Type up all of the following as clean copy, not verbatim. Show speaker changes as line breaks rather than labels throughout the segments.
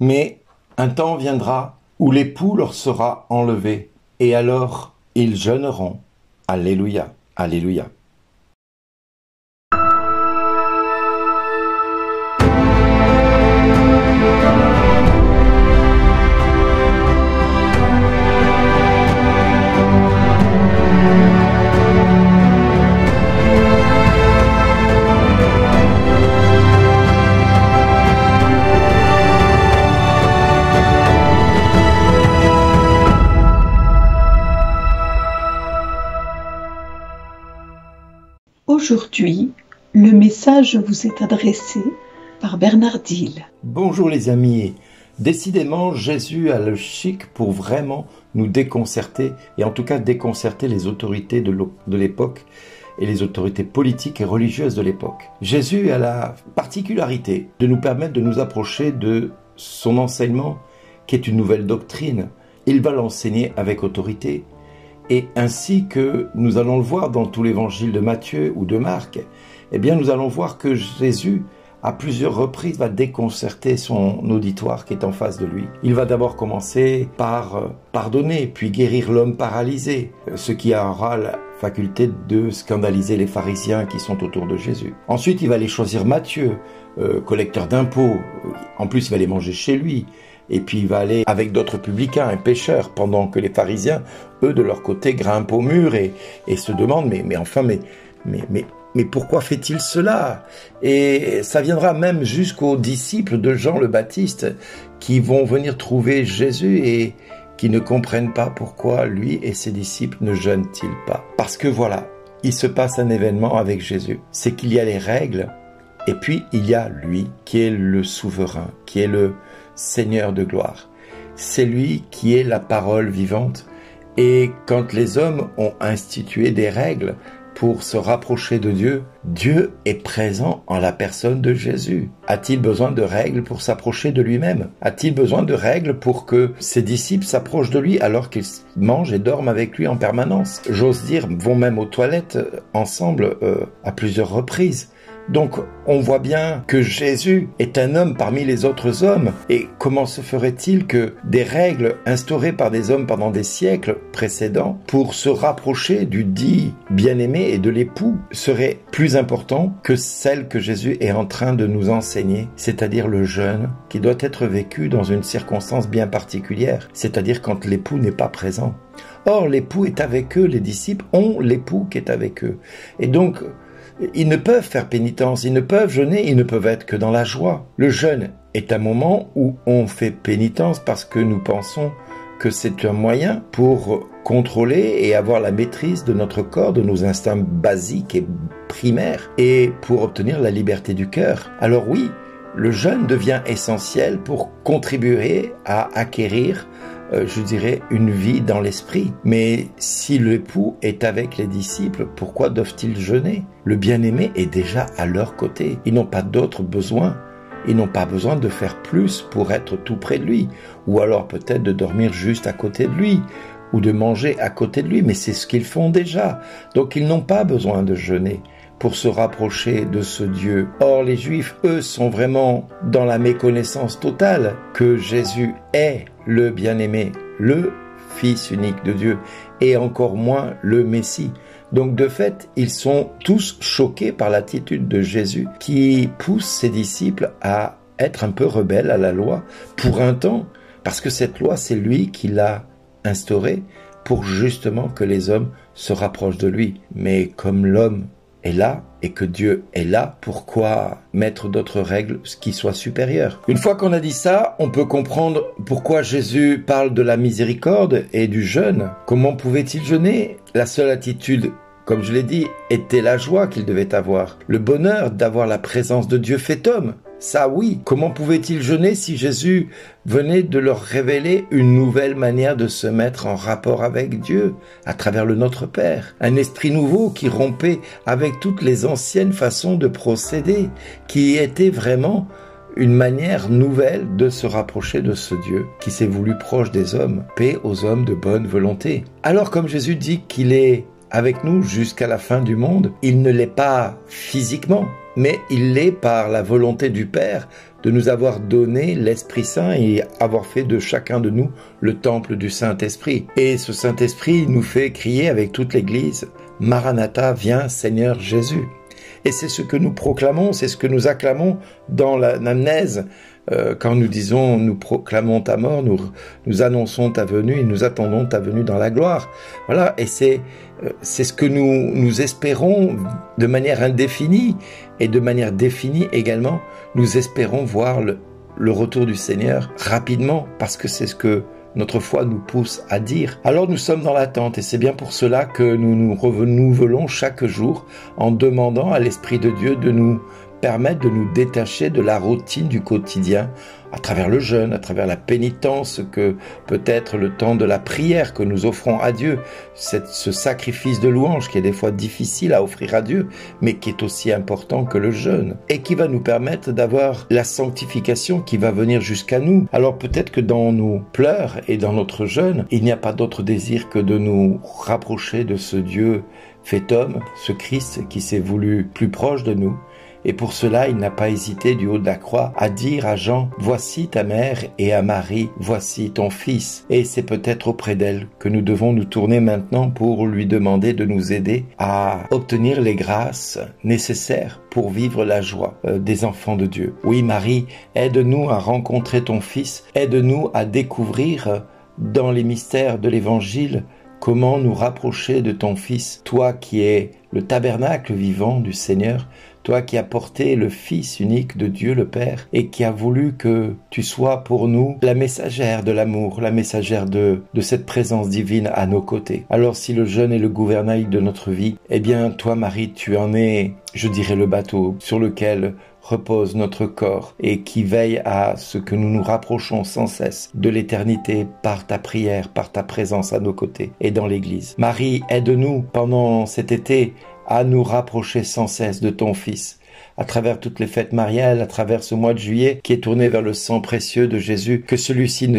Mais un temps viendra où l'époux leur sera enlevé, et alors ils jeûneront. Alléluia, alléluia.
Aujourd'hui, le message vous est adressé par Bernard Dille.
Bonjour les amis, décidément Jésus a le chic pour vraiment nous déconcerter, et en tout cas déconcerter les autorités de l'époque et les autorités politiques et religieuses de l'époque. Jésus a la particularité de nous permettre de nous approcher de son enseignement qui est une nouvelle doctrine. Il va l'enseigner avec autorité. Et ainsi que nous allons le voir dans tout l'évangile de Matthieu ou de Marc, eh bien nous allons voir que Jésus, à plusieurs reprises, va déconcerter son auditoire qui est en face de lui. Il va d'abord commencer par pardonner, puis guérir l'homme paralysé, ce qui aura la faculté de scandaliser les pharisiens qui sont autour de Jésus. Ensuite, il va aller choisir Matthieu, collecteur d'impôts. En plus, il va les manger chez lui. Et puis il va aller avec d'autres publicains et pécheurs, pendant que les pharisiens, eux, de leur côté, grimpent au mur et se demandent, mais pourquoi fait-il cela? Et ça viendra même jusqu'aux disciples de Jean le Baptiste, qui vont venir trouver Jésus et qui ne comprennent pas pourquoi lui et ses disciples ne jeûnent-ils pas. Parce que voilà, il se passe un événement avec Jésus. C'est qu'il y a les règles, et puis il y a lui, qui est le souverain, qui est le Seigneur de gloire. C'est lui qui est la parole vivante. Et quand les hommes ont institué des règles pour se rapprocher de Dieu, Dieu est présent en la personne de Jésus. A-t-il besoin de règles pour s'approcher de lui-même? A-t-il besoin de règles pour que ses disciples s'approchent de lui alors qu'ils mangent et dorment avec lui en permanence? J'ose dire, vont même aux toilettes ensemble à plusieurs reprises. Donc, on voit bien que Jésus est un homme parmi les autres hommes. Et comment se ferait-il que des règles instaurées par des hommes pendant des siècles précédents pour se rapprocher du dit bien-aimé et de l'époux seraient plus importants que celles que Jésus est en train de nous enseigner, c'est-à-dire le jeûne qui doit être vécu dans une circonstance bien particulière, c'est-à-dire quand l'époux n'est pas présent. Or, l'époux est avec eux, les disciples ont l'époux qui est avec eux. Et donc, ils ne peuvent faire pénitence, ils ne peuvent jeûner, ils ne peuvent être que dans la joie. Le jeûne est un moment où on fait pénitence parce que nous pensons que c'est un moyen pour contrôler et avoir la maîtrise de notre corps, de nos instincts basiques et primaires, et pour obtenir la liberté du cœur. Alors oui, le jeûne devient essentiel pour contribuer à acquérir je dirais, une vie dans l'esprit. Mais si l'époux est avec les disciples, pourquoi doivent-ils jeûner? Le bien-aimé est déjà à leur côté. Ils n'ont pas d'autres besoins. Ils n'ont pas besoin de faire plus pour être tout près de lui. Ou alors peut-être de dormir juste à côté de lui. Ou de manger à côté de lui. Mais c'est ce qu'ils font déjà. Donc ils n'ont pas besoin de jeûner pour se rapprocher de ce Dieu. Or, les Juifs, eux, sont vraiment dans la méconnaissance totale que Jésus est le bien-aimé, le Fils unique de Dieu, et encore moins le Messie. Donc, de fait, ils sont tous choqués par l'attitude de Jésus qui pousse ses disciples à être un peu rebelles à la loi pour un temps, parce que cette loi, c'est lui qui l'a instaurée pour justement que les hommes se rapprochent de lui. Mais comme l'homme est là et que Dieu est là, pourquoi mettre d'autres règles qui soient supérieures? Une fois qu'on a dit ça, on peut comprendre pourquoi Jésus parle de la miséricorde et du jeûne. Comment pouvait-il jeûner? La seule attitude, comme je l'ai dit, était la joie qu'il devait avoir, le bonheur d'avoir la présence de Dieu fait homme. Ça oui, comment pouvait-il jeûner si Jésus venait de leur révéler une nouvelle manière de se mettre en rapport avec Dieu à travers le Notre Père? Un esprit nouveau qui rompait avec toutes les anciennes façons de procéder, qui était vraiment une manière nouvelle de se rapprocher de ce Dieu qui s'est voulu proche des hommes, paix aux hommes de bonne volonté. Alors comme Jésus dit qu'il est avec nous jusqu'à la fin du monde, il ne l'est pas physiquement, mais il l'est par la volonté du Père de nous avoir donné l'Esprit Saint et avoir fait de chacun de nous le temple du Saint-Esprit. Et ce Saint-Esprit nous fait crier avec toute l'Église, Maranatha, viens Seigneur Jésus. Et c'est ce que nous proclamons, c'est ce que nous acclamons dans l'anamnèse. Quand nous disons, nous proclamons ta mort, nous annonçons ta venue et nous attendons ta venue dans la gloire. Voilà, et c'est ce que nous espérons de manière indéfinie et de manière définie également. Nous espérons voir le retour du Seigneur rapidement parce que c'est ce que notre foi nous pousse à dire. Alors nous sommes dans l'attente et c'est bien pour cela que nous nous renouvelons chaque jour en demandant à l'Esprit de Dieu de nous permettre de nous détacher de la routine du quotidien à travers le jeûne, à travers la pénitence, que peut être le temps de la prière que nous offrons à Dieu, ce sacrifice de louange qui est des fois difficile à offrir à Dieu, mais qui est aussi important que le jeûne, et qui va nous permettre d'avoir la sanctification qui va venir jusqu'à nous. Alors peut-être que dans nos pleurs et dans notre jeûne, il n'y a pas d'autre désir que de nous rapprocher de ce Dieu fait homme, ce Christ qui s'est voulu plus proche de nous. Et pour cela, il n'a pas hésité du haut de la croix à dire à Jean, voici ta mère, et à Marie, voici ton fils. Et c'est peut-être auprès d'elle que nous devons nous tourner maintenant pour lui demander de nous aider à obtenir les grâces nécessaires pour vivre la joie des enfants de Dieu. Oui, Marie, aide-nous à rencontrer ton fils, aide-nous à découvrir dans les mystères de l'Évangile comment nous rapprocher de ton fils, toi qui es le tabernacle vivant du Seigneur, toi qui as porté le Fils unique de Dieu le Père et qui as voulu que tu sois pour nous la messagère de l'amour, la messagère de cette présence divine à nos côtés. Alors si le jeûne est le gouvernail de notre vie, eh bien toi Marie, tu en es, je dirais, le bateau sur lequel repose notre corps et qui veille à ce que nous nous rapprochons sans cesse de l'éternité par ta prière, par ta présence à nos côtés et dans l'Église. Marie, aide-nous pendant cet été à nous rapprocher sans cesse de ton Fils, à travers toutes les fêtes mariales, à travers ce mois de juillet qui est tourné vers le sang précieux de Jésus, que celui-ci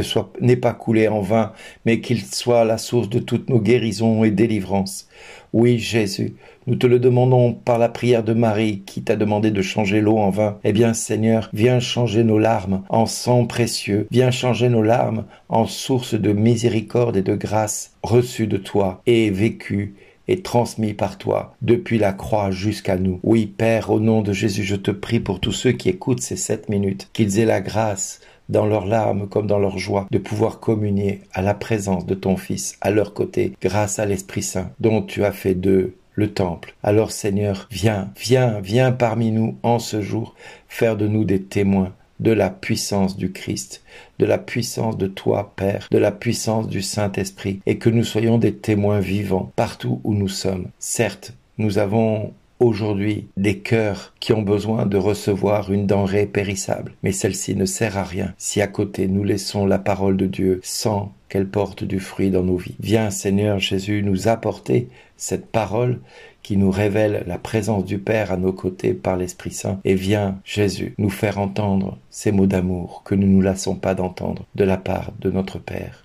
n'ait pas coulé en vain, mais qu'il soit la source de toutes nos guérisons et délivrances. Oui, Jésus, nous te le demandons par la prière de Marie qui t'a demandé de changer l'eau en vin. Eh bien, Seigneur, viens changer nos larmes en sang précieux, viens changer nos larmes en source de miséricorde et de grâce reçue de toi et vécue et transmis par toi depuis la croix jusqu'à nous. Oui, Père, au nom de Jésus, je te prie pour tous ceux qui écoutent ces 7 minutes, qu'ils aient la grâce, dans leurs larmes comme dans leur joie, de pouvoir communier à la présence de ton Fils, à leur côté, grâce à l'Esprit Saint, dont tu as fait d'eux le temple. Alors Seigneur, viens parmi nous en ce jour, faire de nous des témoins de la puissance du Christ, de la puissance de toi, Père, de la puissance du Saint-Esprit, et que nous soyons des témoins vivants partout où nous sommes. Certes, nous avons aujourd'hui des cœurs qui ont besoin de recevoir une denrée périssable, mais celle-ci ne sert à rien si à côté nous laissons la parole de Dieu sans qu'elle porte du fruit dans nos vies. Viens, Seigneur Jésus, nous apporter cette parole qui nous révèle la présence du Père à nos côtés par l'Esprit Saint. Et viens, Jésus, nous faire entendre ces mots d'amour que nous ne nous lassons pas d'entendre de la part de notre Père.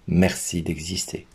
Merci d'exister.